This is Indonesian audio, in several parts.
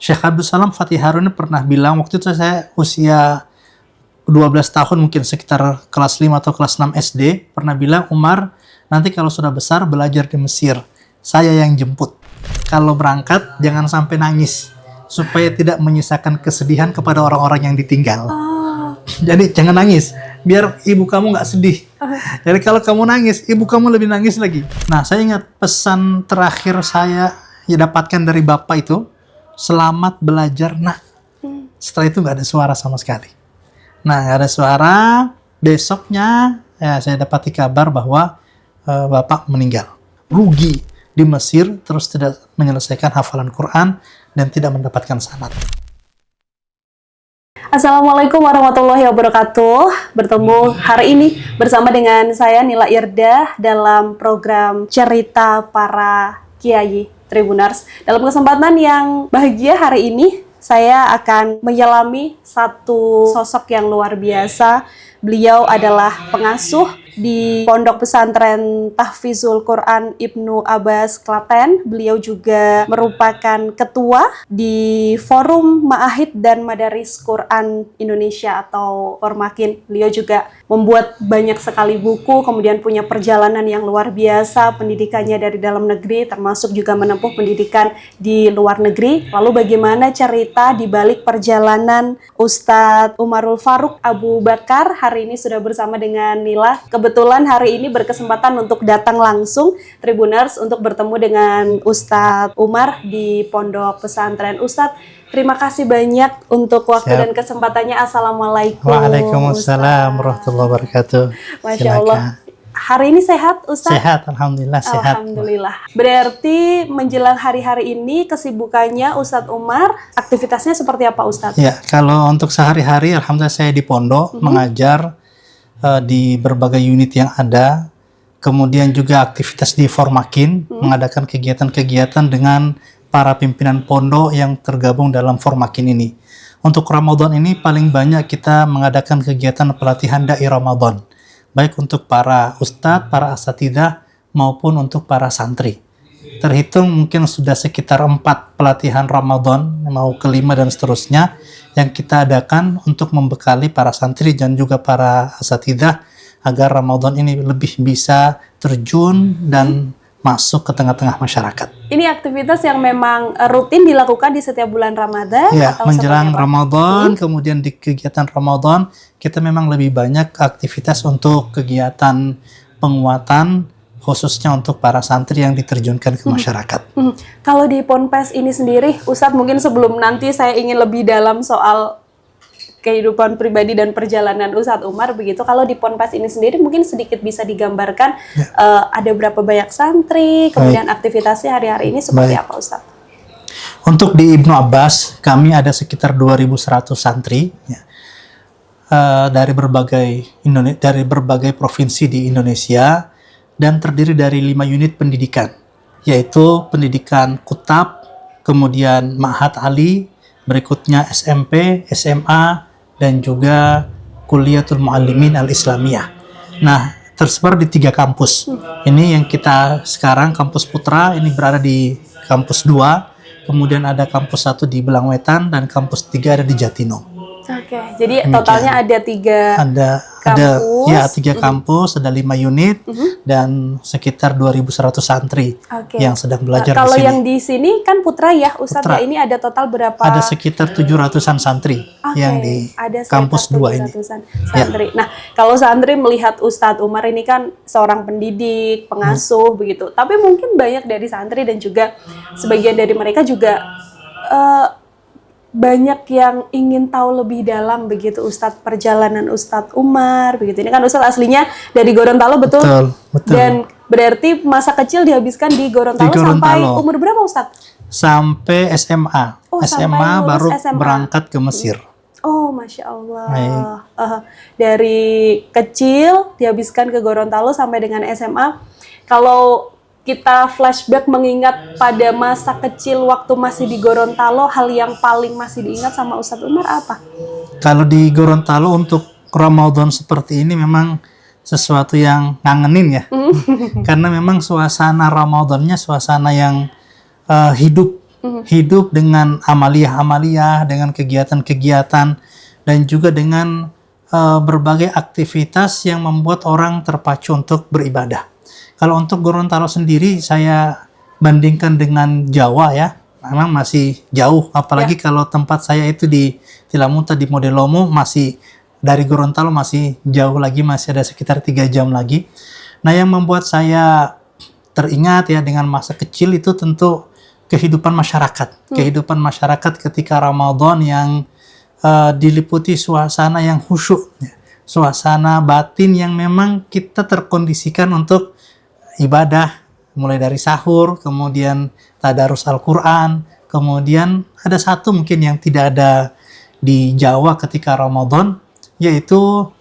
Syekh Abdul Salam Fatih Harun pernah bilang, waktu itu saya usia 12 tahun, mungkin sekitar kelas 5 atau kelas 6 SD, pernah bilang, Umar, nanti kalau sudah besar belajar di Mesir, saya yang jemput. Kalau berangkat, jangan sampai nangis, supaya tidak menyisakan kesedihan kepada orang-orang yang ditinggal. Jadi jangan nangis, biar ibu kamu nggak sedih. Jadi kalau kamu nangis, ibu kamu lebih nangis lagi. Nah, saya ingat pesan terakhir saya dapatkan dari bapak itu, selamat belajar nak. Setelah itu nggak ada suara sama sekali. Nah, nggak ada suara. Besoknya ya, saya dapati kabar bahwa bapak meninggal. Rugi di Mesir, terus tidak menyelesaikan hafalan Quran dan tidak mendapatkan sanad. Assalamualaikum warahmatullahi wabarakatuh. Bertemu hari ini bersama dengan saya Nila Irdah dalam program Cerita Para Kiai Tribunars. Dalam kesempatan yang bahagia hari ini, saya akan menyelami satu sosok yang luar biasa. Beliau adalah pengasuh di Pondok Pesantren Tahfizul Quran Ibnu Abbas Klaten. Beliau juga merupakan ketua di Forum Ma'ahid dan Madaris Quran Indonesia atau Formakin. Beliau juga membuat banyak sekali buku, kemudian punya perjalanan yang luar biasa, pendidikannya dari dalam negeri, termasuk juga menempuh pendidikan di luar negeri. Lalu bagaimana cerita di balik perjalanan Ustadz Umarul Faruq Abu Bakar hari ini sudah bersama dengan Nila. Kebetulan hari ini berkesempatan untuk datang langsung Tribuners untuk bertemu dengan Ustadz Umar di Pondok Pesantren. Ustadz, terima kasih banyak untuk waktu dan kesempatannya. Assalamualaikum. Waalaikumsalam warahmatullahi wabarakatuh. Masya Allah. Hari ini sehat, Ustadz? Sehat, alhamdulillah sehat. Alhamdulillah. Berarti menjelang hari-hari ini kesibukannya Ustadz Umar, aktivitasnya seperti apa, Ustadz? Ya, kalau untuk sehari-hari, alhamdulillah saya di pondok mengajar di berbagai unit yang ada. Kemudian juga aktivitas di Formakin, mengadakan kegiatan-kegiatan dengan para pimpinan pondok yang tergabung dalam Formakin ini. Untuk Ramadan ini paling banyak kita mengadakan kegiatan pelatihan dai Ramadan, baik untuk para ustadz, para asatidah, maupun untuk para santri. Terhitung mungkin sudah sekitar 4 pelatihan Ramadan, mau kelima dan seterusnya, yang kita adakan untuk membekali para santri dan juga para asatidah agar Ramadan ini lebih bisa terjun dan masuk ke tengah-tengah masyarakat. Ini aktivitas yang memang rutin dilakukan di setiap bulan Ramadan? Ya, menjelang Ramadan, kemudian di kegiatan Ramadan, kita memang lebih banyak aktivitas untuk kegiatan penguatan, khususnya untuk para santri yang diterjunkan ke masyarakat. Kalau di Ponpes ini sendiri, Ustadz, mungkin sebelum nanti saya ingin lebih dalam soal kehidupan pribadi dan perjalanan Ustadz Umar begitu. Kalau di Ponpes ini sendiri mungkin sedikit bisa digambarkan ada berapa banyak santri, kemudian aktivitasnya hari-hari ini seperti apa, Ustadz? Untuk di Ibnu Abbas, kami ada sekitar 2.100 santri ya, dari berbagai provinsi di Indonesia, dan terdiri dari 5 unit pendidikan, yaitu pendidikan Kutab, kemudian Ma'had Ali, berikutnya SMP, SMA, dan juga Kuliatul Muallimin Al-Islamiyah. Nah, tersebar di 3 kampus. Ini yang kita sekarang, kampus Putra, ini berada di kampus 2, kemudian ada kampus 1 di Belangwetan, dan kampus 3 ada di Jatinong. Oke, jadi totalnya ada 3 kampus. Ya, 3 kampus, ada 5 unit, dan sekitar 2.100 santri yang sedang belajar di sini. Kalau yang di sini kan Putra ya, Ustadz, ya, ini ada total berapa? Ada sekitar 700-an santri yang di kampus 2 ini. Santri. Nah, kalau santri melihat Ustadz Umar ini kan seorang pendidik, pengasuh begitu. Tapi mungkin banyak dari santri dan juga sebagian dari mereka juga banyak yang ingin tahu lebih dalam begitu Ustadz, perjalanan Ustadz Umar begitu. Ini kan Ustadz aslinya dari Gorontalo, betul? Betul. Dan berarti masa kecil dihabiskan di Gorontalo sampai umur berapa, Ustadz? Sampai SMA. SMA baru berangkat ke Mesir. Oh, Masya Allah. Dari kecil dihabiskan ke Gorontalo sampai dengan SMA. Kalau kita flashback mengingat pada masa kecil waktu masih di Gorontalo, hal yang paling masih diingat sama Ustadz Umar apa? Kalau di Gorontalo untuk Ramadan seperti ini memang sesuatu yang ngangenin ya. Karena memang suasana Ramadannya suasana yang hidup hidup dengan amaliyah-amaliyah, dengan kegiatan-kegiatan, dan juga dengan berbagai aktivitas yang membuat orang terpacu untuk beribadah. Kalau untuk Gorontalo sendiri, saya bandingkan dengan Jawa ya, memang masih jauh. Apalagi kalau tempat saya itu di Tilamunta di Modelomo, masih dari Gorontalo masih jauh lagi, masih ada sekitar 3 jam lagi. Nah, yang membuat saya teringat ya dengan masa kecil itu tentu kehidupan masyarakat. Kehidupan masyarakat ketika Ramadan yang diliputi suasana yang khusyuk, suasana batin yang memang kita terkondisikan untuk ibadah, mulai dari sahur, kemudian tadarus Al-Quran, kemudian ada satu mungkin yang tidak ada di Jawa ketika Ramadan, yaitu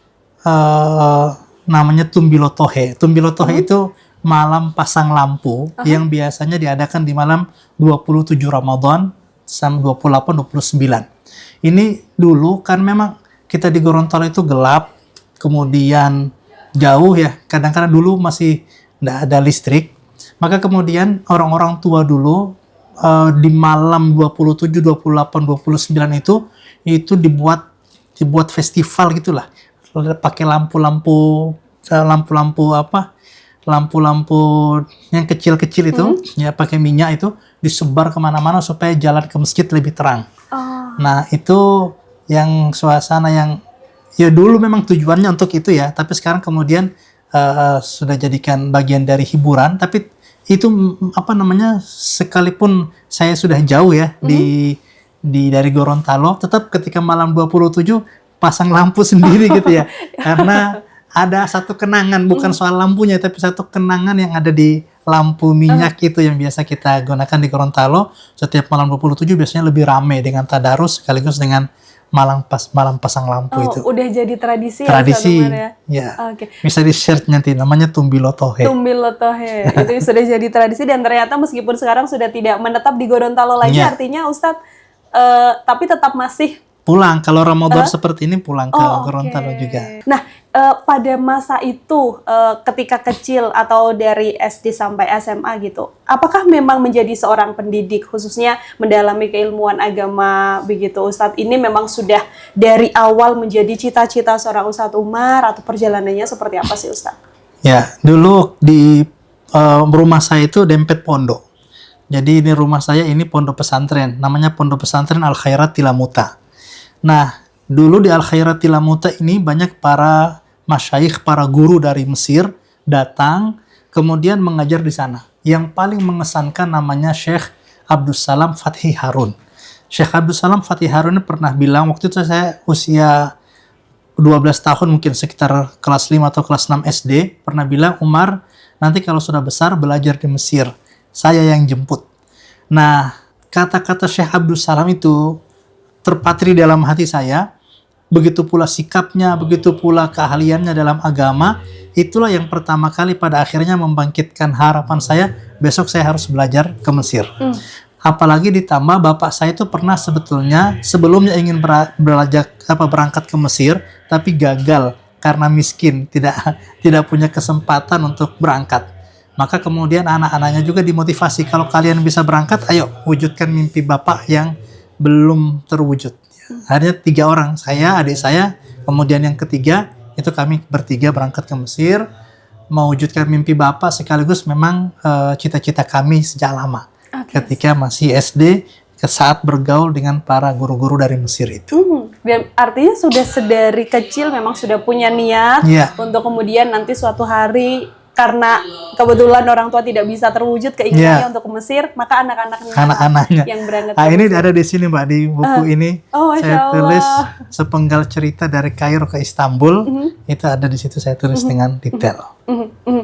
namanya Tumbilotohe. Tumbilotohe itu malam pasang lampu yang biasanya diadakan di malam 27 Ramadan sampai 28, 29. Ini dulu kan memang kita di Gorontalo itu gelap, kemudian jauh ya, kadang-kadang dulu masih tidak ada listrik, maka kemudian orang-orang tua dulu di malam 27, 28, 29 itu dibuat festival gitulah, pakai lampu-lampu yang kecil-kecil itu, ya pakai minyak itu disebar kemana-mana supaya jalan ke masjid lebih terang. Nah, itu yang suasana yang ya dulu memang tujuannya untuk itu ya, tapi sekarang kemudian sudah jadikan bagian dari hiburan. Tapi itu sekalipun saya sudah jauh ya dari Gorontalo, tetap ketika malam 27 pasang lampu sendiri gitu ya. Karena ada satu kenangan, bukan soal lampunya, tapi satu kenangan yang ada di lampu minyak itu yang biasa kita gunakan di Gorontalo. Setiap malam 27 biasanya lebih ramai dengan tadarus sekaligus dengan malam pasang lampu itu. Udah jadi tradisi ya. Okay. Bisa di-search nanti, namanya Tumbilotohe. Tumbilotohe. Itu sudah jadi tradisi dan ternyata meskipun sekarang sudah tidak menetap di Gorontalo lagi, artinya Ustadz tapi tetap masih pulang. Kalau Ramadan seperti ini pulang ke Gorontalo juga. Nah, pada masa itu ketika kecil atau dari SD sampai SMA gitu, apakah memang menjadi seorang pendidik khususnya mendalami keilmuan agama begitu Ustadz, ini memang sudah dari awal menjadi cita-cita seorang Ustadz Umar atau perjalanannya seperti apa sih Ustadz? Ya, dulu di rumah saya itu dempet pondok. Jadi ini rumah saya ini pondok pesantren, namanya Pondok Pesantren Al Khairat Tilamuta. Nah, dulu di Al Khairat Tilamuta ini banyak para masyayikh, para guru dari Mesir datang kemudian mengajar di sana. Yang paling mengesankan namanya Syekh Abdussalam Fathi Harun. Syekh Abdussalam Fathi Harun pernah bilang, waktu itu saya usia 12 tahun mungkin, sekitar kelas 5 atau kelas 6 SD, pernah bilang, Umar, nanti kalau sudah besar belajar di Mesir, saya yang jemput. Nah, kata-kata Syekh Abdussalam itu terpatri dalam hati saya. Begitu pula sikapnya, begitu pula keahliannya dalam agama. Itulah yang pertama kali pada akhirnya membangkitkan harapan saya, besok saya harus belajar ke Mesir. Apalagi ditambah bapak saya itu pernah sebetulnya sebelumnya ingin berangkat ke Mesir, tapi gagal karena miskin, tidak punya kesempatan untuk berangkat. Maka kemudian anak-anaknya juga dimotivasi, kalau kalian bisa berangkat, ayo wujudkan mimpi bapak yang belum terwujud. Akhirnya 3 orang, saya, adik saya, kemudian yang ketiga, itu kami bertiga berangkat ke Mesir, mewujudkan mimpi bapak sekaligus memang cita-cita kami sejak lama. Ketika masih SD, saat bergaul dengan para guru-guru dari Mesir itu. Dan artinya sudah sedari kecil memang sudah punya niat untuk kemudian nanti suatu hari, karena kebetulan orang tua tidak bisa terwujud keinginannya untuk ke Mesir, maka anak-anaknya yang berangkat. Nah, ini ada di sini Mbak, di buku ini saya tulis sepenggal cerita dari Kairo ke Istanbul. Itu ada di situ, saya tulis dengan detail.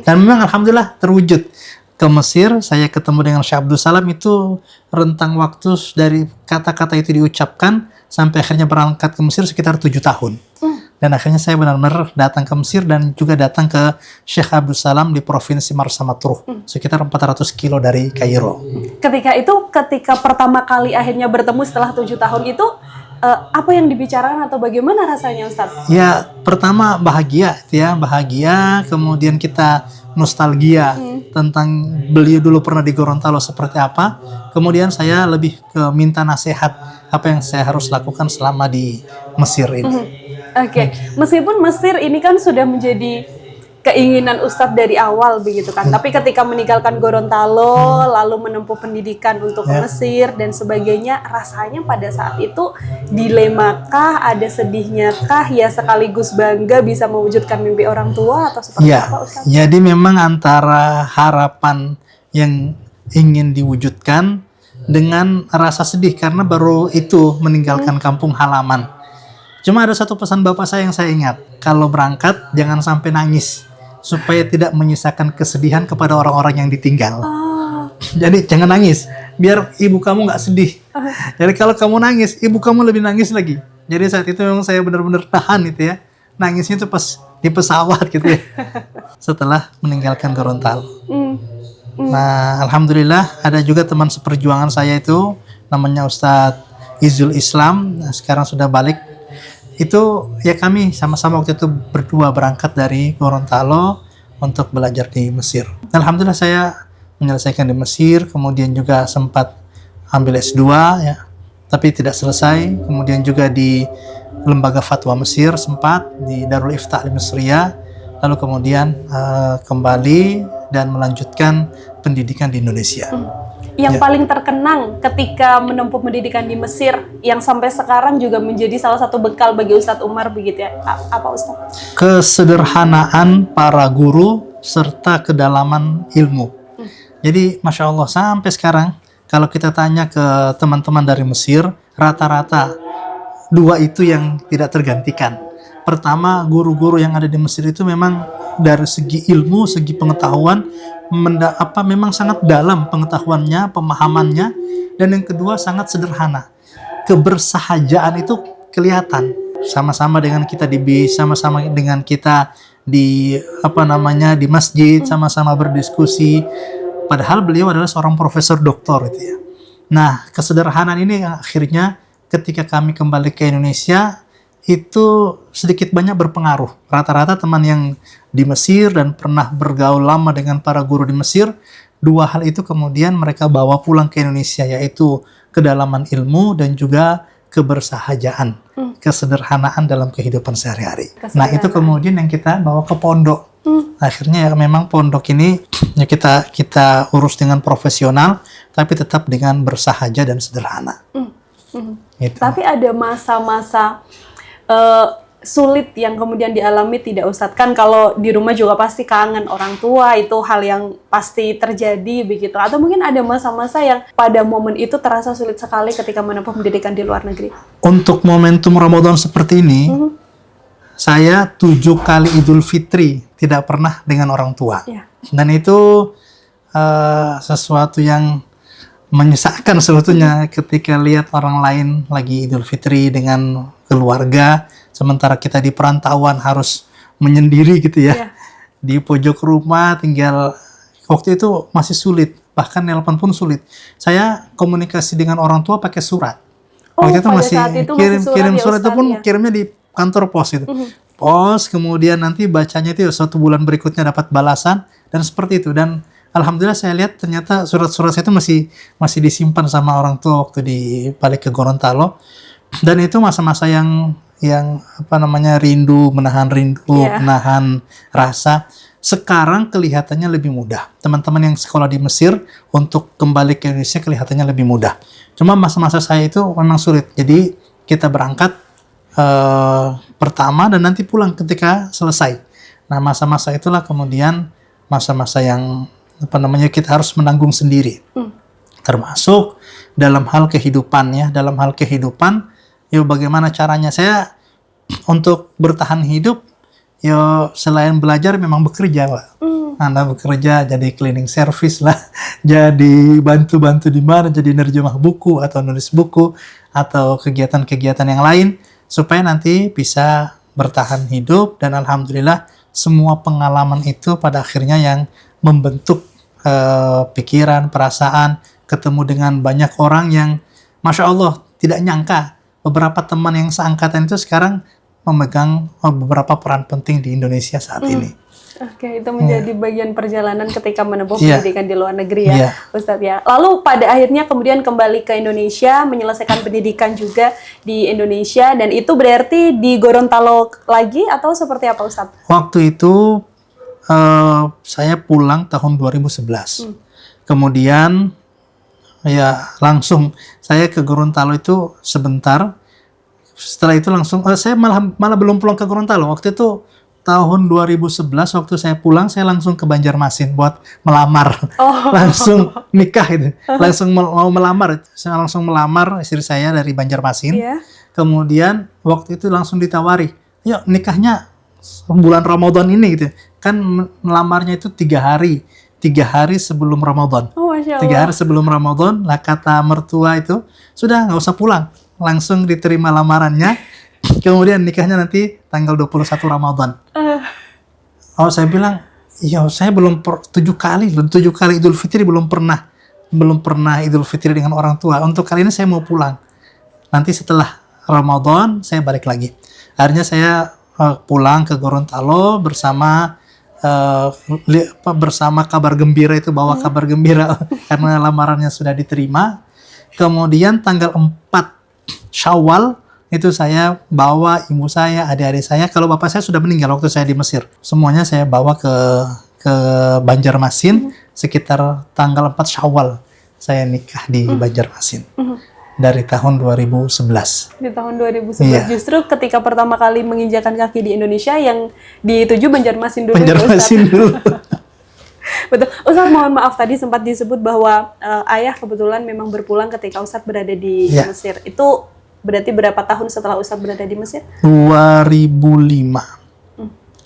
Dan memang alhamdulillah terwujud. Ke Mesir, saya ketemu dengan Syekh Abdussalam, itu rentang waktu dari kata-kata itu diucapkan sampai akhirnya berangkat ke Mesir sekitar 7 tahun. Dan akhirnya saya benar-benar datang ke Mesir dan juga datang ke Syekh Abdussalam di Provinsi Marsa Matruh, sekitar 400 kilo dari Kairo. Ketika pertama kali akhirnya bertemu setelah 7 tahun itu, apa yang dibicarakan atau bagaimana rasanya Ustadz? Ya, pertama bahagia, kemudian kita nostalgia tentang beliau dulu pernah di Gorontalo seperti apa. Kemudian saya lebih ke minta nasihat apa yang saya harus lakukan selama di Mesir ini. Oke, meskipun Mesir ini kan sudah menjadi keinginan Ustadz dari awal begitu kan, tapi ketika meninggalkan Gorontalo lalu menempuh pendidikan untuk ke Mesir dan sebagainya, rasanya pada saat itu dilemakah, ada sedihnya kah, ya sekaligus bangga bisa mewujudkan mimpi orang tua atau seperti apa Ustadz? Jadi memang antara harapan yang ingin diwujudkan dengan rasa sedih karena baru itu meninggalkan kampung halaman. Cuma ada satu pesan bapak saya yang saya ingat, kalau berangkat jangan sampai nangis supaya tidak menyisakan kesedihan kepada orang-orang yang ditinggal. Jadi jangan nangis, biar ibu kamu nggak sedih. Jadi kalau kamu nangis, ibu kamu lebih nangis lagi. Jadi saat itu memang saya benar-benar tahan itu ya, nangisnya itu pas di pesawat gitu ya, setelah meninggalkan Gorontalo. Nah, alhamdulillah ada juga teman seperjuangan saya itu, namanya Ustadz Izul Islam, nah, sekarang sudah balik. Itu ya kami sama-sama waktu itu berdua berangkat dari Gorontalo untuk belajar di Mesir. Alhamdulillah saya menyelesaikan di Mesir, kemudian juga sempat ambil S2 ya, tapi tidak selesai. Kemudian juga di Lembaga Fatwa Mesir sempat di Darul Iftah Al-Misriyah, lalu kemudian kembali dan melanjutkan pendidikan di Indonesia. Yang paling terkenang ketika menempuh pendidikan di Mesir, yang sampai sekarang juga menjadi salah satu bekal bagi Ustadz Umar begitu ya, apa Ustadz? Kesederhanaan para guru serta kedalaman ilmu. Jadi Masya Allah sampai sekarang kalau kita tanya ke teman-teman dari Mesir, rata-rata dua itu yang tidak tergantikan. Pertama, guru-guru yang ada di Mesir itu memang dari segi ilmu, segi pengetahuan, memang sangat dalam pengetahuannya, pemahamannya, dan yang kedua sangat sederhana. Kebersahajaan itu kelihatan sama-sama dengan kita di bis, sama-sama dengan kita di di masjid, sama-sama berdiskusi. Padahal beliau adalah seorang profesor doktor itu ya. Nah, kesederhanaan ini akhirnya ketika kami kembali ke Indonesia itu sedikit banyak berpengaruh. Rata-rata teman yang di Mesir dan pernah bergaul lama dengan para guru di Mesir, dua hal itu kemudian mereka bawa pulang ke Indonesia, yaitu kedalaman ilmu dan juga kebersahajaan, kesederhanaan dalam kehidupan sehari-hari. Nah, itu kemudian yang kita bawa ke pondok. Akhirnya ya memang pondok ini ya kita urus dengan profesional, tapi tetap dengan bersahaja dan sederhana. Gitu. Tapi ada masa-masa sulit yang kemudian dialami tidak Ustadz? Kan kalau di rumah juga pasti kangen orang tua, itu hal yang pasti terjadi begitu. Atau mungkin ada masa-masa yang pada momen itu terasa sulit sekali ketika menempuh pendidikan di luar negeri? Untuk momentum Ramadan seperti ini, saya 7 kali Idul Fitri tidak pernah dengan orang tua. Dan itu sesuatu yang menyesakkan sebetulnya ketika lihat orang lain lagi Idul Fitri dengan keluarga, sementara kita di perantauan harus menyendiri gitu ya. Di pojok rumah tinggal, waktu itu masih sulit, bahkan nelpon pun sulit. Saya komunikasi dengan orang tua pakai surat. Waktu itu masih kirim surat itu pun kirimnya di kantor pos itu. Pos, kemudian nanti bacanya itu 1 bulan berikutnya dapat balasan, dan seperti itu. Dan alhamdulillah saya lihat ternyata surat-surat saya itu masih disimpan sama orang tua waktu balik ke Gorontalo. Dan itu masa-masa yang rindu, menahan rasa. Sekarang kelihatannya lebih mudah. Teman-teman yang sekolah di Mesir untuk kembali ke Indonesia kelihatannya lebih mudah. Cuma masa-masa saya itu memang sulit. Jadi kita berangkat pertama dan nanti pulang ketika selesai. Nah, masa-masa itulah kemudian masa-masa yang kita harus menanggung sendiri. Termasuk dalam hal kehidupan ya, bagaimana caranya saya untuk bertahan hidup, selain belajar memang bekerja, Pak. Anda bekerja jadi cleaning service lah, jadi bantu-bantu di mana, jadi nerjemah buku atau nulis buku atau kegiatan-kegiatan yang lain supaya nanti bisa bertahan hidup. Dan alhamdulillah semua pengalaman itu pada akhirnya yang membentuk pikiran, perasaan, ketemu dengan banyak orang yang Masya Allah tidak nyangka beberapa teman yang seangkatan itu sekarang memegang beberapa peran penting di Indonesia saat ini. Oke, itu menjadi bagian perjalanan ketika menempuh Iya. pendidikan di luar negeri ya, Iya. Ustadz ya. Lalu pada akhirnya kemudian kembali ke Indonesia, menyelesaikan pendidikan juga di Indonesia, dan itu berarti di Gorontalo lagi atau seperti apa Ustadz? Waktu itu saya pulang tahun 2011. Kemudian ya langsung saya ke Gorontalo itu sebentar. Setelah itu langsung saya malah belum pulang ke Gorontalo. Waktu itu tahun 2011 waktu saya pulang saya langsung ke Banjarmasin buat melamar. Langsung nikah itu. Langsung mau melamar. Saya langsung melamar istri saya dari Banjarmasin. Iya. Kemudian waktu itu langsung ditawari, "Yuk nikahnya bulan Ramadan ini," gitu. Kan melamarnya itu 3 hari sebelum Ramadan. Oh, Masya 3 Allah. hari sebelum Ramadan, lah kata mertua itu, "Sudah nggak usah pulang, langsung diterima lamarannya, kemudian nikahnya nanti tanggal 21 Ramadan." Oh, saya bilang, "Iya, saya belum 7 kali Idul Fitri belum pernah Idul Fitri dengan orang tua. Untuk kali ini saya mau pulang. Nanti setelah Ramadan saya balik lagi." Akhirnya saya pulang ke Gorontalo bersama bersama kabar gembira itu, bawa kabar gembira karena lamarannya sudah diterima. Kemudian tanggal 4 Syawal itu saya bawa ibu saya, adik-adik saya. Kalau bapak saya sudah meninggal waktu saya di Mesir. Semuanya saya bawa ke Banjarmasin sekitar tanggal 4 Syawal. Saya nikah di Banjarmasin. Dari tahun 2011. Di tahun 2011 Iya. justru ketika pertama kali menginjakan kaki di Indonesia yang dituju Banjarmasin dulu. Banjarmasin ya, Ustadz. dulu. Betul. Ustadz, mohon maaf tadi sempat disebut bahwa ayah kebetulan memang berpulang ketika Ustadz berada di Iya. Mesir. Itu berarti berapa tahun setelah Ustadz berada di Mesir? 2005.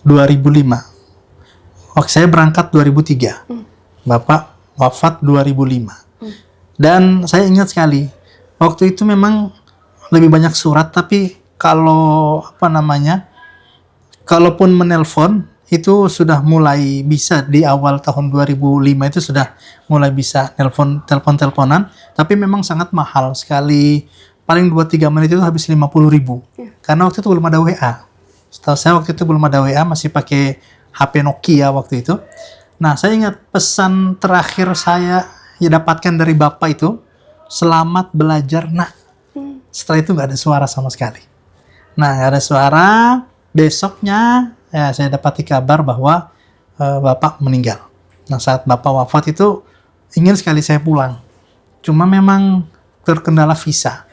2005. Waktu saya berangkat 2003. Bapak wafat 2005. Dan saya ingat sekali, waktu itu memang lebih banyak surat, tapi kalau kalaupun menelpon itu sudah mulai bisa di awal tahun 2005 itu sudah mulai bisa teleponan, tapi memang sangat mahal sekali. Paling 2-3 menit itu habis 50.000. Karena waktu itu belum ada WA. Setahu saya waktu itu belum ada WA, masih pakai HP Nokia waktu itu. Nah, saya ingat pesan terakhir saya dapatkan dari bapak itu, "Selamat belajar, nak." Setelah itu nggak ada suara sama sekali. Nah, nggak ada suara. Besoknya ya saya dapati kabar bahwa bapak meninggal. Nah, saat bapak wafat itu ingin sekali saya pulang. Cuma memang terkendala visa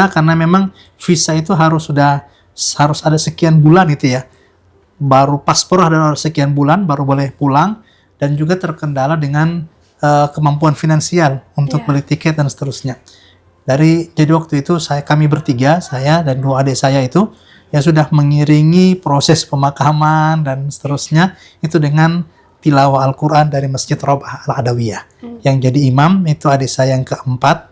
karena memang visa itu harus ada sekian bulan itu ya. Baru paspor ada sekian bulan baru boleh pulang, dan juga terkendala dengan kemampuan finansial untuk beli tiket dan seterusnya. Jadi waktu itu kami bertiga, saya dan 2 adik saya itu yang sudah mengiringi proses pemakaman dan seterusnya itu dengan tilawah Al-Quran dari Masjid Robah Al-Adawiyah. Yang jadi imam itu adik saya yang keempat,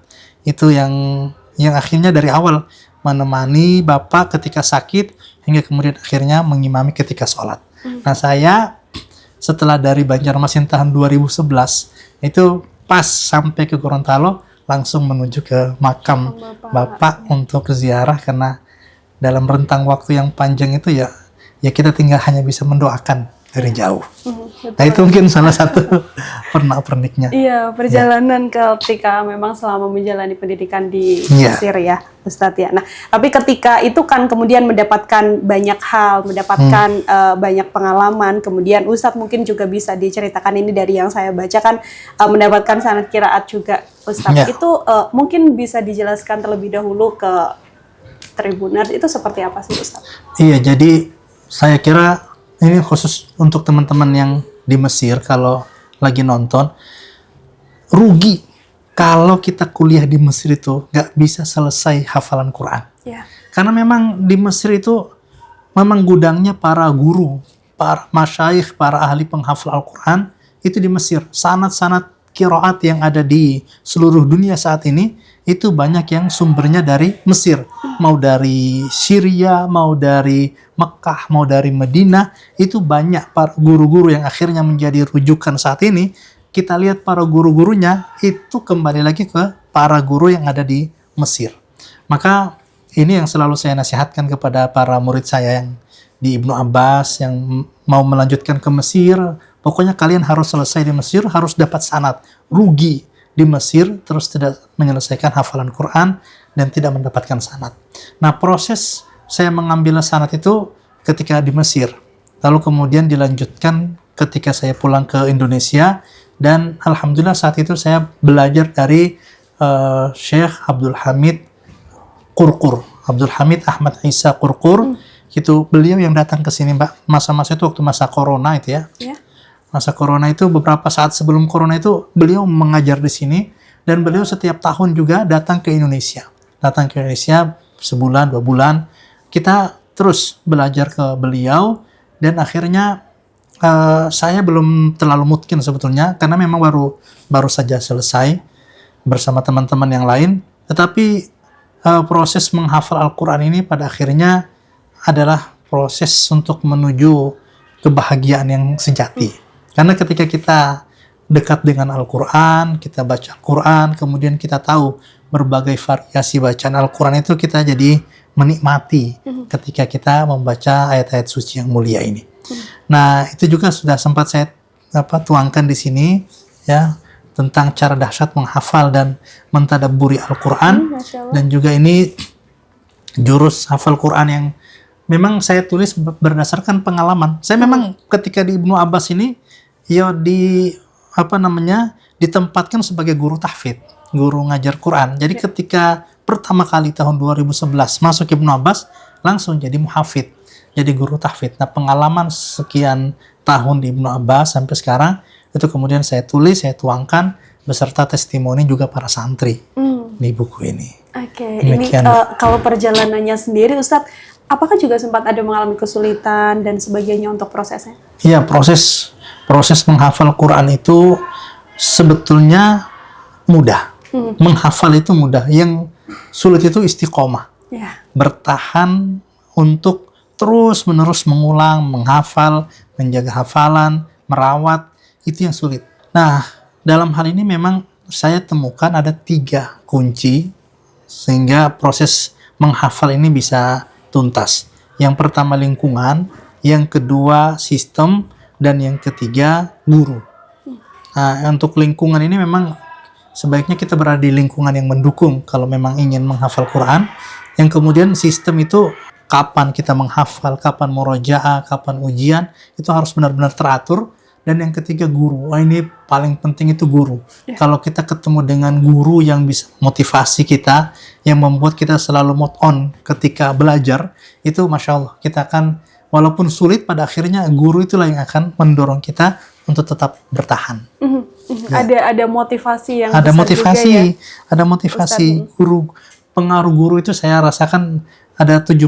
itu yang akhirnya dari awal menemani bapak ketika sakit hingga kemudian akhirnya mengimami ketika sholat. Nah, saya setelah dari Banjarmasin tahun 2011 itu pas sampai ke Gorontalo langsung menuju ke makam bapak untuk ziarah, karena dalam rentang waktu yang panjang itu ya kita tinggal hanya bisa mendoakan dari jauh. Nah, itu mungkin salah satu pernak-perniknya. Iya, perjalanan ketika memang selama menjalani pendidikan di Iya. Mesir ya, Ustadz ya. Nah, tapi ketika itu kan kemudian mendapatkan banyak hal, mendapatkan banyak pengalaman, kemudian Ustadz mungkin juga bisa diceritakan ini dari yang saya baca kan mendapatkan sanad qiraat juga, Ustadz. Iya. Itu mungkin bisa dijelaskan terlebih dahulu ke Tribuners itu seperti apa sih, Ustadz? Iya, jadi saya kira ini khusus untuk teman-teman yang di Mesir kalau lagi nonton, rugi kalau kita kuliah di Mesir itu nggak bisa selesai hafalan Quran. Ya. Karena memang di Mesir itu memang gudangnya para guru, para masyayikh, para ahli penghafal Al-Quran itu di Mesir. Sanad-sanad qiraat yang ada di seluruh dunia saat ini itu banyak yang sumbernya dari Mesir. Mau dari Syria, mau dari Mekah, mau dari Madinah, itu banyak para guru-guru yang akhirnya menjadi rujukan saat ini. Kita lihat para guru-gurunya itu kembali lagi ke para guru yang ada di Mesir. Maka ini yang selalu saya nasihatkan kepada para murid saya yang di Ibnu Abbas, yang mau melanjutkan ke Mesir. Pokoknya kalian harus selesai di Mesir, harus dapat sanad. Rugi di Mesir, terus tidak menyelesaikan hafalan Quran, dan tidak mendapatkan sanad. Nah, proses saya mengambil sanad itu ketika di Mesir. Lalu kemudian dilanjutkan ketika saya pulang ke Indonesia, dan alhamdulillah saat itu saya belajar dari Syekh Abdul Hamid Qurqur, Abdul Hamid Ahmad Isa Qurqur. Itu beliau yang datang ke sini, Mbak. Masa-masa itu waktu masa corona itu ya. Masa corona itu beberapa saat sebelum corona itu beliau mengajar di sini, dan beliau setiap tahun juga datang ke Indonesia. Datang ke Indonesia sebulan, 2 bulan. Kita terus belajar ke beliau, dan akhirnya saya belum terlalu mungkin sebetulnya, karena memang baru saja selesai bersama teman-teman yang lain. Tetapi proses menghafal Al-Quran ini pada akhirnya adalah proses untuk menuju kebahagiaan yang sejati. Karena ketika kita dekat dengan Al-Quran, kita baca Al-Quran, kemudian kita tahu berbagai variasi bacaan Al-Quran itu, kita jadi menikmati ketika kita membaca ayat-ayat suci yang mulia ini. Nah, itu juga sudah sempat saya tuangkan di sini ya, tentang cara dahsyat menghafal dan mentadabburi Al-Quran. Dan juga ini jurus hafal Quran yang memang saya tulis berdasarkan pengalaman. Saya memang ketika di Ibnu Abbas ini ya ditempatkan sebagai guru tahfidz, guru ngajar Quran. Jadi ketika pertama kali tahun 2011 masuk Ibnu Abbas, langsung jadi muhafidz, jadi guru tahfidz. Nah, pengalaman sekian tahun di Ibnu Abbas sampai sekarang itu kemudian saya tulis, saya tuangkan beserta testimoni juga para santri di buku ini. Oke, ini kalau perjalanannya sendiri, Ustadz, apakah juga sempat ada mengalami kesulitan dan sebagainya untuk prosesnya? Iya, proses menghafal Quran itu sebetulnya mudah. Menghafal itu mudah. Yang sulit itu istiqomah. Bertahan untuk terus-menerus mengulang, menghafal, menjaga hafalan, merawat, itu yang sulit. Nah, dalam hal ini memang saya temukan ada 3 kunci sehingga proses menghafal ini bisa tuntas. Yang pertama lingkungan, yang kedua sistem, dan yang ketiga guru. Nah, untuk lingkungan ini memang sebaiknya kita berada di lingkungan yang mendukung kalau memang ingin menghafal Quran. Yang kemudian sistem itu kapan kita menghafal, kapan murojaah, kapan ujian, itu harus benar-benar teratur. Dan yang ketiga guru. Ini paling penting itu guru. Kalau kita ketemu dengan guru yang bisa motivasi kita, yang membuat kita selalu move on ketika belajar, itu Masya Allah, kita akan, walaupun sulit, pada akhirnya guru itulah yang akan mendorong kita untuk tetap bertahan. Ada motivasi yang ada besar motivasi, juga ya, ada motivasi. Guru, pengaruh guru itu saya rasakan ada 70%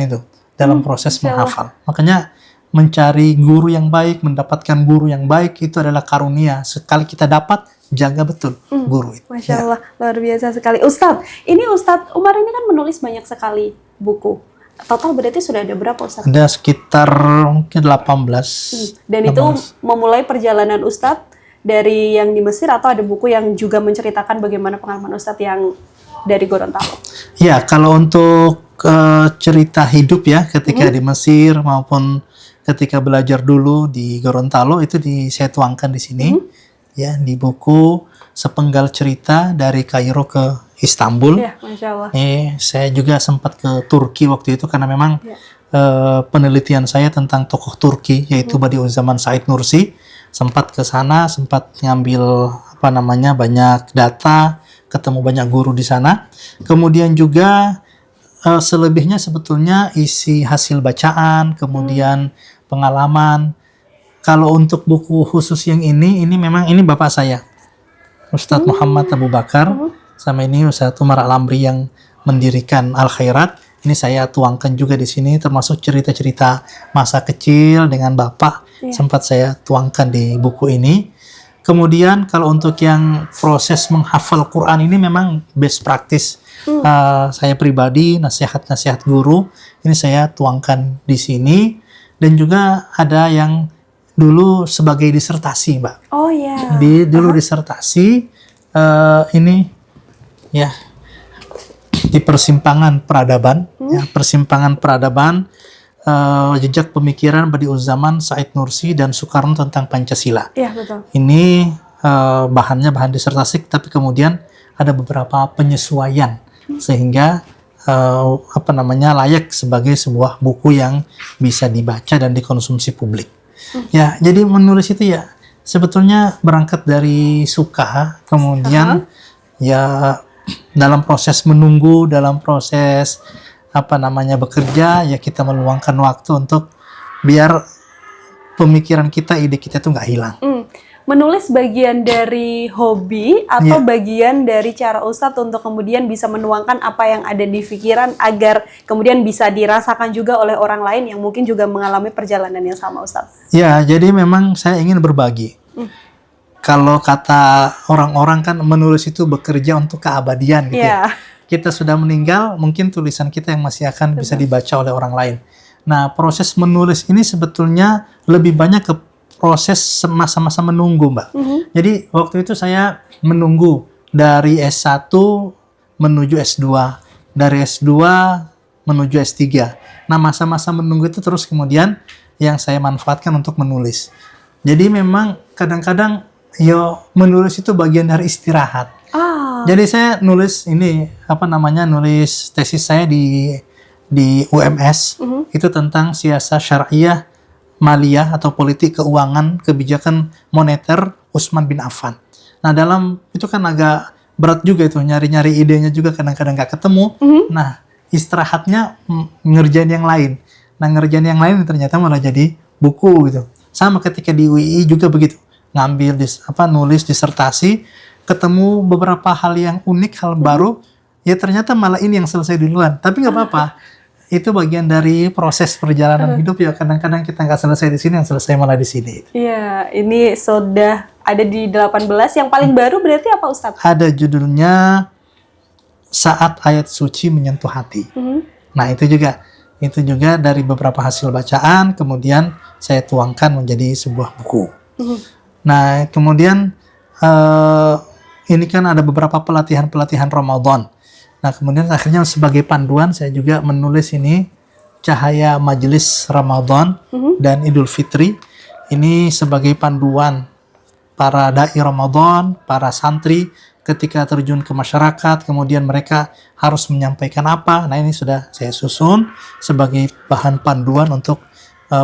itu dalam proses menghafal. Makanya mencari guru yang baik, mendapatkan guru yang baik itu adalah karunia. Sekali kita dapat, jaga betul guru itu. Masya Allah, luar biasa sekali. Ustadz, ini Ustadz Umar ini kan menulis banyak sekali buku. Total berarti sudah ada berapa, Ustadz? Ada sekitar mungkin 18. Dan 18. Itu memulai perjalanan Ustadz dari yang di Mesir, atau ada buku yang juga menceritakan bagaimana pengalaman Ustadz yang dari Gorontalo? Ya, kalau untuk cerita hidup ya, ketika di Mesir maupun ketika belajar dulu di Gorontalo, itu saya tuangkan di sini. Ya, di buku Sepenggal Cerita dari Kairo ke Istanbul. Ya, Masya Allah. Saya juga sempat ke Turki waktu itu karena memang penelitian saya tentang tokoh Turki, yaitu Badiu'uzzaman Said Nursi. Sempat ke sana, sempat ngambil banyak data, ketemu banyak guru di sana. Kemudian juga selebihnya sebetulnya isi hasil bacaan, kemudian pengalaman. Kalau untuk buku khusus yang ini memang ini bapak saya, Ustadz Muhammad Abu Bakar, sama ini Ustadz Umar Al-Amri yang mendirikan Al-Khairat. Ini saya tuangkan juga di sini, termasuk cerita-cerita masa kecil dengan bapak, sempat saya tuangkan di buku ini. Kemudian kalau untuk yang proses menghafal Quran ini memang best practice saya pribadi, nasihat-nasihat guru, ini saya tuangkan di sini. Dan juga ada yang dulu sebagai disertasi, Mbak. Oh iya. Dulu disertasi ini ya di persimpangan peradaban, ya, persimpangan peradaban jejak pemikiran Badiu'zzaman Said Nursi dan Soekarno tentang Pancasila. Iya, betul. Ini bahannya bahan disertasi, tapi kemudian ada beberapa penyesuaian sehingga layak sebagai sebuah buku yang bisa dibaca dan dikonsumsi publik. Ya, jadi menulis itu ya sebetulnya berangkat dari suka, kemudian ya dalam proses menunggu, dalam proses bekerja, ya kita meluangkan waktu untuk biar pemikiran kita, ide kita tuh nggak hilang. Menulis bagian dari hobi atau bagian dari cara Ustadz untuk kemudian bisa menuangkan apa yang ada di pikiran agar kemudian bisa dirasakan juga oleh orang lain yang mungkin juga mengalami perjalanan yang sama, Ustadz? Ya, jadi memang saya ingin berbagi. Kalau kata orang-orang kan menulis itu bekerja untuk keabadian gitu ya. Kita sudah meninggal, mungkin tulisan kita yang masih akan bisa dibaca oleh orang lain. Nah, proses menulis ini sebetulnya lebih banyak ke proses masa-masa menunggu, Mbak. Jadi waktu itu saya menunggu dari S1 menuju S2, dari S2 menuju S3. Nah, masa-masa menunggu itu terus kemudian yang saya manfaatkan untuk menulis. Jadi memang kadang-kadang menulis itu bagian dari istirahat. Jadi saya nulis ini nulis tesis saya di UMS itu tentang siasat syariah maliyah atau politik keuangan kebijakan moneter Utsman bin Affan. Nah, dalam itu kan agak berat juga itu, nyari-nyari idenya juga kadang-kadang nggak ketemu. Nah, istirahatnya ngerjain yang lain. Nah, ngerjain yang lain ternyata malah jadi buku gitu. Sama ketika di UI juga begitu. Ngambil nulis disertasi, ketemu beberapa hal yang unik, hal baru, ya ternyata malah ini yang selesai duluan. Tapi nggak apa-apa. Itu bagian dari proses perjalanan hidup ya. Kadang-kadang kita nggak selesai di sini, yang selesai malah di sini. Iya, ini sudah ada di 18. Yang paling baru berarti apa, Ustadz? Ada judulnya Saat Ayat Suci Menyentuh Hati. Nah, itu juga dari beberapa hasil bacaan, kemudian saya tuangkan menjadi sebuah buku. Nah, kemudian ini kan ada beberapa pelatihan Ramadan. Nah, kemudian akhirnya sebagai panduan saya juga menulis ini Cahaya Majelis Ramadan dan Idul Fitri. Ini sebagai panduan para dai Ramadan, para santri ketika terjun ke masyarakat, kemudian mereka harus menyampaikan apa. Nah, ini sudah saya susun sebagai bahan panduan untuk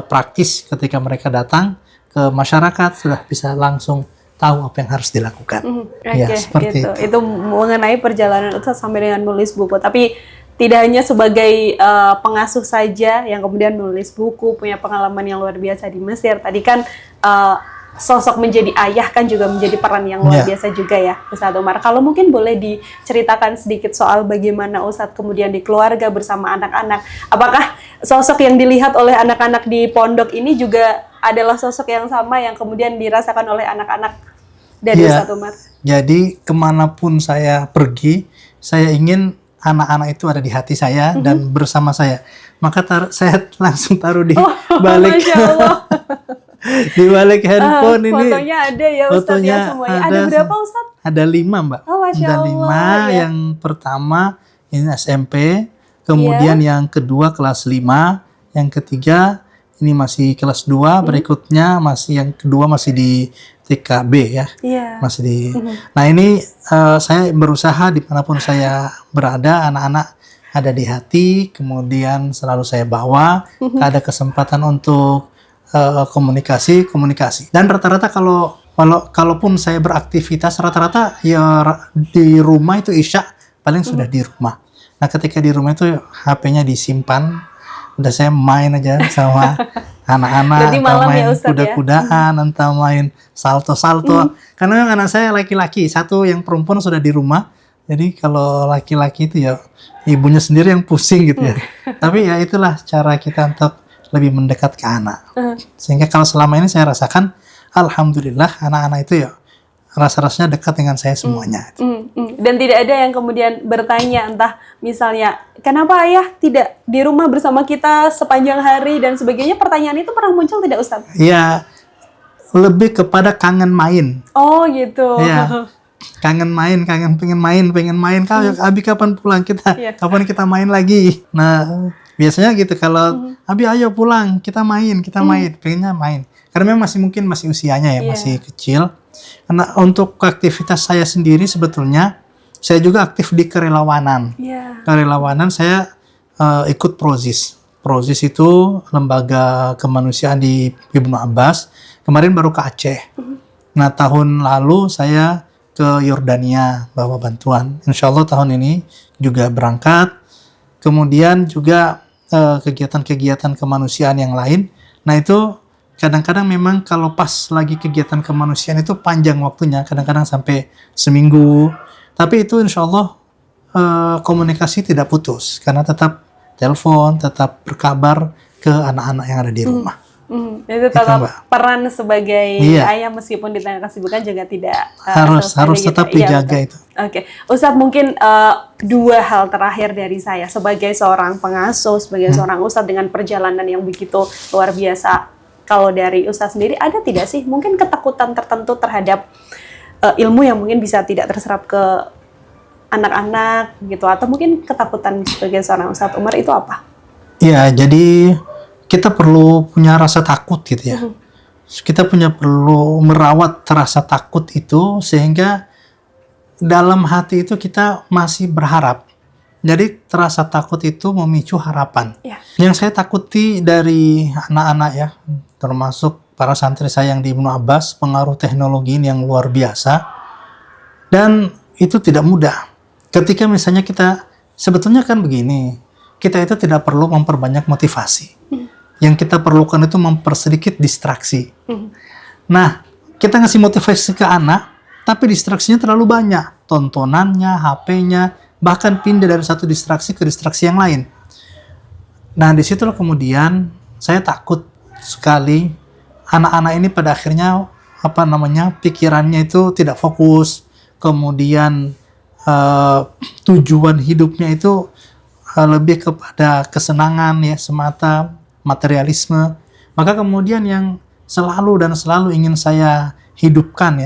praktis ketika mereka datang ke masyarakat, sudah bisa langsung tahu apa yang harus dilakukan. Ya, seperti itu. Itu mengenai perjalanan Ustadz sampai dengan nulis buku. Tapi tidak hanya sebagai pengasuh saja yang kemudian nulis buku, punya pengalaman yang luar biasa di Mesir. Tadi kan sosok menjadi ayah kan juga menjadi peran yang luar biasa juga ya, Ustadz Umar. Kalau mungkin boleh diceritakan sedikit soal bagaimana Ustadz kemudian di keluarga bersama anak-anak. Apakah sosok yang dilihat oleh anak-anak di pondok ini juga adalah sosok yang sama yang kemudian dirasakan oleh anak-anak dari Ustadz Umar? Jadi kemanapun saya pergi, saya ingin anak-anak itu ada di hati saya dan bersama saya. Maka saya langsung taruh di balik di balik handphone ini. Fotonya ada ya Ustadz ya semuanya. Ada berapa Ustadz? Ada 5, Mbak. Ada 5. Yang pertama ini SMP, kemudian yang kedua kelas 5, yang ketiga ini masih kelas 2, berikutnya yang kedua masih di TKB ya. Masih di. Nah, ini saya berusaha dimanapun saya berada, anak-anak ada di hati, kemudian selalu saya bawa, ada kesempatan untuk komunikasi. Dan rata-rata kalaupun saya beraktivitas, rata-rata ya di rumah itu Isya paling sudah di rumah. Nah, ketika di rumah itu HP-nya disimpan, udah saya main aja sama anak-anak, entah main kuda-kudaan, entah main salto-salto. Karena memang anak saya laki-laki, satu yang perempuan sudah di rumah. Jadi kalau laki-laki itu ya ibunya sendiri yang pusing gitu ya. Tapi ya itulah cara kita untuk lebih mendekat ke anak. Sehingga kalau selama ini saya rasakan, alhamdulillah anak-anak itu ya rasa-rasanya dekat dengan saya semuanya. Dan tidak ada yang kemudian bertanya, entah misalnya, kenapa ayah tidak di rumah bersama kita sepanjang hari dan sebagainya. Pertanyaan itu pernah muncul tidak, Ustadz? Ya, lebih kepada kangen main. Oh gitu. Ya, kangen main, pengen main. Kalau Abi kapan pulang, kapan kita main lagi. Nah, Biasanya gitu kalau Abi ayo pulang, kita main, pengennya main. Karena memang masih usianya ya, Iya. masih kecil. Karena untuk aktivitas saya sendiri sebetulnya saya juga aktif di kerelawanan. Iya. Kerelawanan saya ikut Prozis. Prozis itu lembaga kemanusiaan di Ibnu Abbas. Kemarin baru ke Aceh. Nah, tahun lalu saya ke Yordania bawa bantuan. Insya Allah tahun ini juga berangkat. Kemudian juga kegiatan-kegiatan kemanusiaan yang lain. Nah, itu kadang-kadang memang kalau pas lagi kegiatan kemanusiaan itu panjang waktunya. Kadang-kadang sampai seminggu. Tapi itu insya Allah komunikasi tidak putus. Karena tetap telepon, tetap berkabar ke anak-anak yang ada di rumah. Itu tetap Mbak. peran sebagai Iya. ayah meskipun di tengah kesibukan juga tidak Harus selesai gitu. tetap Iya, dijaga betul. itu. Oke, Ustadz mungkin dua hal terakhir dari saya sebagai seorang pengasuh, sebagai seorang Ustadz dengan perjalanan yang begitu luar biasa. Kalau dari Ustadz sendiri ada tidak sih mungkin ketakutan tertentu terhadap ilmu yang mungkin bisa tidak terserap ke anak-anak gitu, atau mungkin ketakutan sebagai seorang Ustadz Umar itu apa? Ya, jadi kita perlu punya rasa takut gitu ya. Kita perlu merawat rasa takut itu sehingga dalam hati itu kita masih berharap. Jadi rasa takut itu memicu harapan. Ya. Yang saya takuti dari anak-anak ya, termasuk para santri saya yang di Ibnu Abbas, pengaruh teknologi ini yang luar biasa. Dan itu tidak mudah. Ketika misalnya kita, sebetulnya kan begini, kita itu tidak perlu memperbanyak motivasi. Yang kita perlukan itu mempersedikit distraksi. Nah, kita ngasih motivasi ke anak, tapi distraksinya terlalu banyak. Tontonannya, HP-nya, bahkan pindah dari satu distraksi ke distraksi yang lain. Nah, disitulah kemudian saya takut sekali anak-anak ini pada akhirnya pikirannya itu tidak fokus, kemudian tujuan hidupnya itu lebih kepada kesenangan ya semata, materialisme. Maka kemudian yang selalu ingin saya hidupkan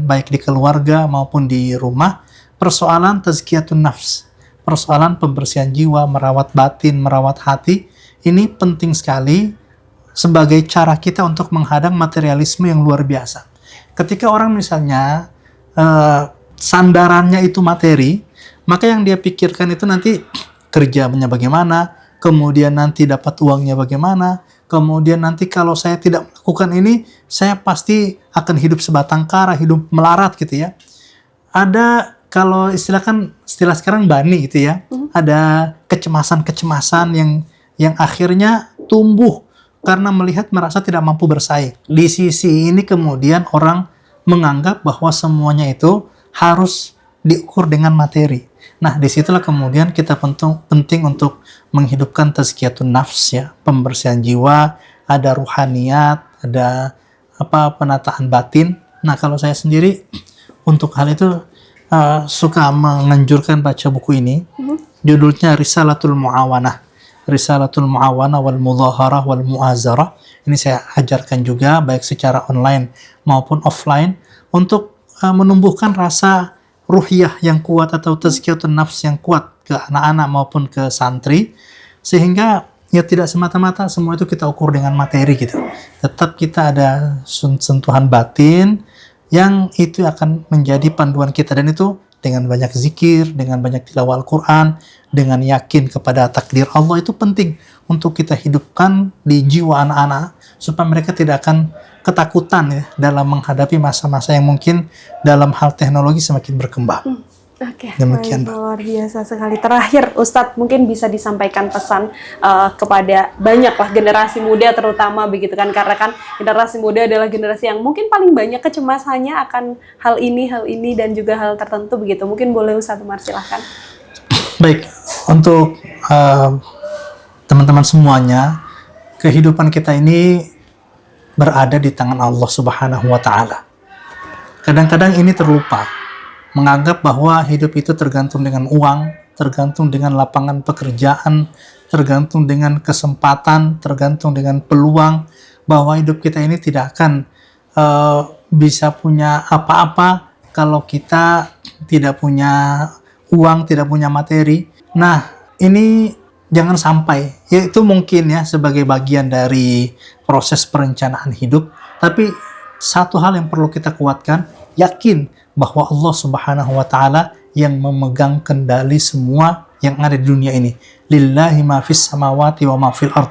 baik di keluarga maupun di rumah, persoalan tazkiyatun nafs, persoalan pembersihan jiwa, merawat batin, merawat hati. Ini penting sekali sebagai cara kita untuk menghadang materialisme yang luar biasa. Ketika orang misalnya sandarannya itu materi, maka yang dia pikirkan itu nanti kerjanya bagaimana, kemudian nanti dapat uangnya bagaimana, kemudian nanti kalau saya tidak melakukan ini, saya pasti akan hidup sebatang kara, hidup melarat gitu ya. Ada kalau istilah sekarang bani gitu ya, ada kecemasan yang akhirnya tumbuh karena merasa tidak mampu bersaing. Di sisi ini kemudian orang menganggap bahwa semuanya itu harus diukur dengan materi. Nah, disitulah kemudian kita penting untuk menghidupkan tazkiyatun nafs ya, pembersihan jiwa, ada ruhaniyat, ada penataan batin. Nah, kalau saya sendiri untuk hal itu suka menganjurkan baca buku ini. Judulnya Risalatul Muawanah. Risalatul Muawanah wal Mudhaharah wal Mu'azarah. Ini saya ajarkan juga baik secara online maupun offline untuk menumbuhkan rasa ruhiyah yang kuat atau tazkiyatun nafs yang kuat ke anak-anak maupun ke santri, sehingga ya tidak semata-mata semua itu kita ukur dengan materi gitu. Tetap kita ada sentuhan batin yang itu akan menjadi panduan kita, dan itu dengan banyak zikir, dengan banyak tilawah Al-Quran, dengan yakin kepada takdir Allah, itu penting untuk kita hidupkan di jiwa anak-anak supaya mereka tidak akan ketakutan ya dalam menghadapi masa-masa yang mungkin dalam hal teknologi semakin berkembang. Oke, Demikian, baik, Mbak. luar biasa sekali. Terakhir, Ustadz mungkin bisa disampaikan pesan kepada banyaklah generasi muda terutama begitu kan, karena kan generasi muda adalah generasi yang mungkin paling banyak kecemasannya akan hal ini dan juga hal tertentu begitu. Mungkin boleh Ustadz Umar silahkan. Baik, untuk teman-teman semuanya, kehidupan kita ini berada di tangan Allah Subhanahu wa Ta'ala. Kadang-kadang ini terlupa, menganggap bahwa hidup itu tergantung dengan uang, tergantung dengan lapangan pekerjaan, tergantung dengan kesempatan, tergantung dengan peluang, bahwa hidup kita ini tidak akan bisa punya apa-apa kalau kita tidak punya uang, tidak punya materi. Nah, ini jangan sampai, ya itu mungkin ya sebagai bagian dari proses perencanaan hidup, tapi satu hal yang perlu kita kuatkan, yakin bahwa Allah Subhanahu wa Ta'ala yang memegang kendali semua yang ada di dunia ini. Lillahi ma fis samawati wa ma fil ard.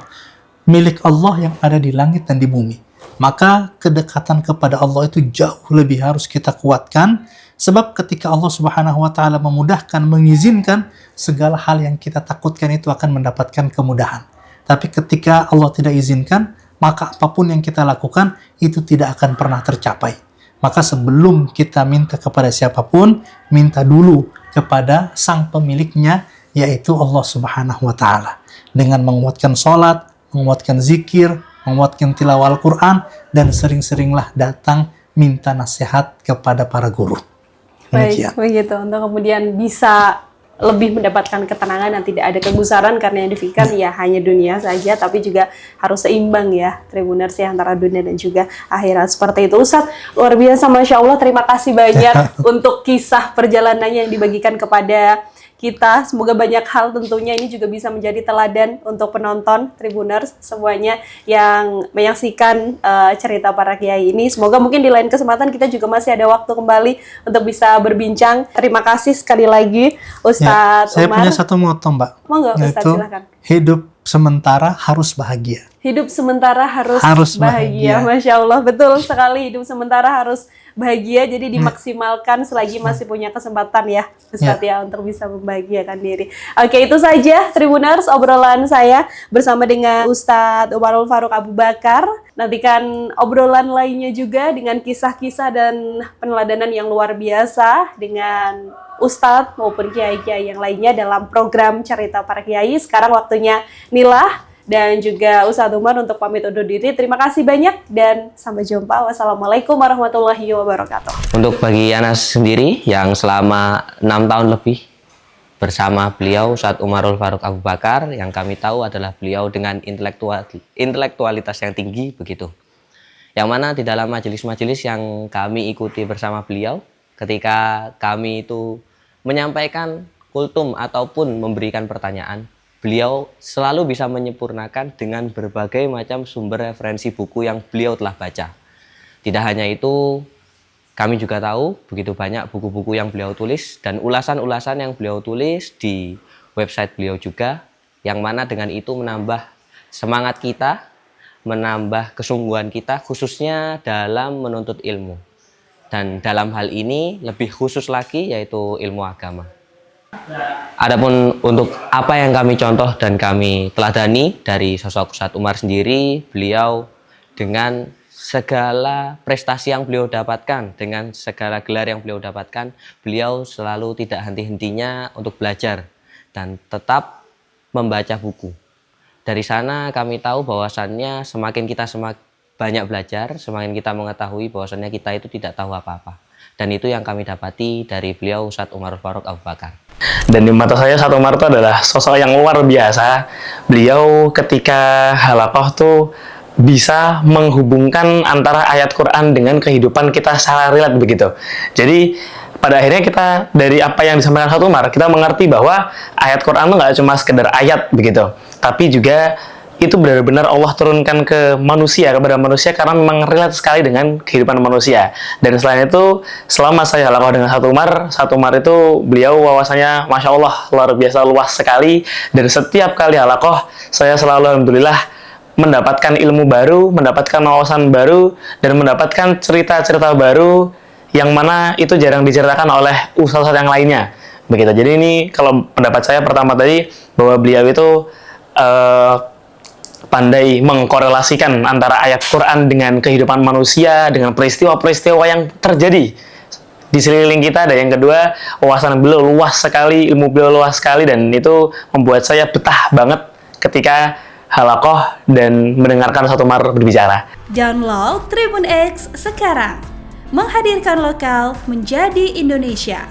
Milik Allah yang ada di langit dan di bumi. Maka kedekatan kepada Allah itu jauh lebih harus kita kuatkan, sebab ketika Allah Subhanahu wa Ta'ala memudahkan, mengizinkan, segala hal yang kita takutkan itu akan mendapatkan kemudahan. Tapi ketika Allah tidak izinkan, maka apapun yang kita lakukan itu tidak akan pernah tercapai. Maka sebelum kita minta kepada siapapun, minta dulu kepada sang pemiliknya, yaitu Allah Subhanahu wa Ta'ala. Dengan menguatkan sholat, menguatkan zikir, menguatkan tilawah Al-Quran, dan sering-seringlah datang minta nasihat kepada para guru. Baik, begitu. Untuk kemudian bisa lebih mendapatkan ketenangan dan tidak ada kegusaran, karena yang dipikirkan ya hanya dunia saja, tapi juga harus seimbang ya Tribuners ya, antara dunia dan juga akhirat. Seperti itu Ustadz, luar biasa, Masya Allah, terima kasih banyak untuk kisah perjalanannya yang dibagikan kepada kita. Semoga banyak hal tentunya ini juga bisa menjadi teladan untuk penonton Tribuners semuanya yang menyaksikan cerita para kiai ini. Semoga mungkin di lain kesempatan kita juga masih ada waktu kembali untuk bisa berbincang. Terima kasih sekali lagi Ustadz Saya Umar. punya satu moto, Mbak. Monggo Ustadz, Yaitu, silakan. hidup sementara harus bahagia. Hidup sementara harus bahagia. Masya Allah, betul sekali. Hidup sementara harus bahagia, jadi dimaksimalkan selagi masih punya kesempatan ya Ustadz ya untuk bisa membahagiakan diri. Oke, itu saja Tribuners obrolan saya bersama dengan Ustadz Umarul Faruq Abu Bakar. Nantikan obrolan lainnya juga dengan kisah-kisah dan peneladanan yang luar biasa dengan Ustadz maupun kiai-kiai yang lainnya dalam program Cerita Para Kiai. Sekarang waktunya Nilah dan juga Ustadz Umar untuk pamit undur diri. Terima kasih banyak dan sampai jumpa. Wassalamualaikum warahmatullahi wabarakatuh. Untuk bagi Anas sendiri yang selama 6 tahun lebih bersama beliau Ustadz Umarul Faruq Abu Bakar, yang kami tahu adalah beliau dengan intelektualitas yang tinggi begitu. Yang mana di dalam majelis-majelis yang kami ikuti bersama beliau, ketika kami itu menyampaikan kultum ataupun memberikan pertanyaan, beliau selalu bisa menyempurnakan dengan berbagai macam sumber referensi buku yang beliau telah baca. Tidak hanya itu, kami juga tahu begitu banyak buku-buku yang beliau tulis dan ulasan-ulasan yang beliau tulis di website beliau juga, yang mana dengan itu menambah semangat kita, menambah kesungguhan kita khususnya dalam menuntut ilmu. Dan dalam hal ini lebih khusus lagi yaitu ilmu agama. Adapun untuk apa yang kami contoh dan kami teladani dari sosok Ustadz Umar sendiri, beliau dengan segala prestasi yang beliau dapatkan, dengan segala gelar yang beliau dapatkan, beliau selalu tidak henti-hentinya untuk belajar dan tetap membaca buku. Dari sana kami tahu bahwasannya semakin kita banyak belajar, semakin kita mengetahui bahwasannya kita itu tidak tahu apa-apa. Dan itu yang kami dapati dari beliau Ustadz Umarul Faruq Abu Bakar. Dan di mata saya Ustadz Umar itu adalah sosok yang luar biasa. Beliau ketika halaqah tuh bisa menghubungkan antara ayat Quran dengan kehidupan kita secara relate begitu. Jadi pada akhirnya kita dari apa yang disampaikan Ustadz Umar, kita mengerti bahwa ayat Quran itu nggak cuma sekedar ayat begitu, tapi juga itu benar-benar Allah turunkan ke manusia, kepada manusia, karena memang relate sekali dengan kehidupan manusia. Dan selain itu, selama saya halaqah dengan Ustadz Umar itu beliau wawasannya Masya Allah luar biasa luas sekali. Dan setiap kali halaqah saya selalu alhamdulillah mendapatkan ilmu baru, mendapatkan wawasan baru, dan mendapatkan cerita-cerita baru yang mana itu jarang diceritakan oleh ustadz yang lainnya begitu. Jadi ini kalau pendapat saya pertama tadi, bahwa beliau itu pandai mengkorelasikan antara ayat Quran dengan kehidupan manusia, dengan peristiwa-peristiwa yang terjadi di sekeliling kita. Dan yang kedua, wawasan beliau luas sekali, ilmu beliau luas sekali, dan itu membuat saya betah banget ketika halaqah dan mendengarkan Ustadz Umar berbicara. Download Tribun X sekarang, menghadirkan lokal menjadi Indonesia.